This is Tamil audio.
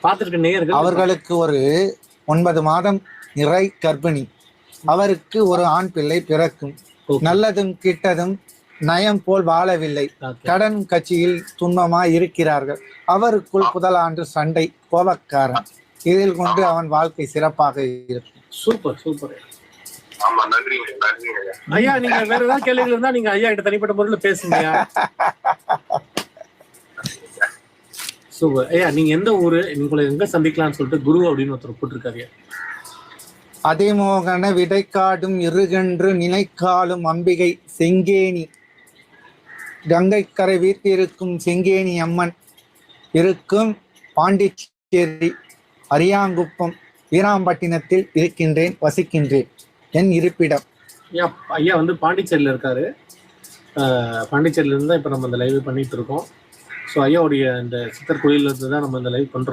பார்த்திருக்க நேயர்கள் அவர்களுக்கு ஒரு 9 மாதம் நிறை கர்ப்பிணி. அவருக்கு ஒரு ஆண் பிள்ளை பிறக்கும். நல்லதும் கிட்டதும் நயம் போல் வாழவில்லை. கடன் கட்சியில் துன்பமாய் இருக்கிறார்கள். அவருக்குள் புதலாண்டு சண்டை கோபக்காரன். இதில் கொண்டு அவன் வாழ்க்கை சிறப்பாக இருக்கும். Super super. ஐயா நீங்க வேற ஏதாவது கேள்விகள் இருந்தா நீங்க ஐயா கிட்ட தனிப்பட்ட முறையில் பேசுங்க. சூப்பர். ஐயா நீங்க எந்த ஊரு, உங்களை எங்க சந்திக்கலாம்னு சொல்லிட்டு குரு அப்படின்னு ஒருத்தர் போட்டிருக்காரு. அதிமோகன விடைக்காடும் இருகென்று நினைக்காலும் அம்பிகை செங்கேணி. கங்கைக்கரை வீட்டிருக்கும் செங்கேணி அம்மன் இருக்கும் பாண்டிச்சேரி அரியாங்குப்பம் வீராம்பட்டினத்தில் இருக்கின்றேன், வசிக்கின்றேன். என் இருப்பிடம். ஐயா வந்து பாண்டிச்சேரியில் இருக்காரு. பாண்டிச்சேரியில இருந்து தான் இப்போ நம்ம இந்த லைவ் பண்ணிட்டு இருக்கோம். ஸோ ஐயாவுடைய இந்த சித்தர் கோயிலிருந்து தான் நம்ம இந்த லைவ் பண்றோம்.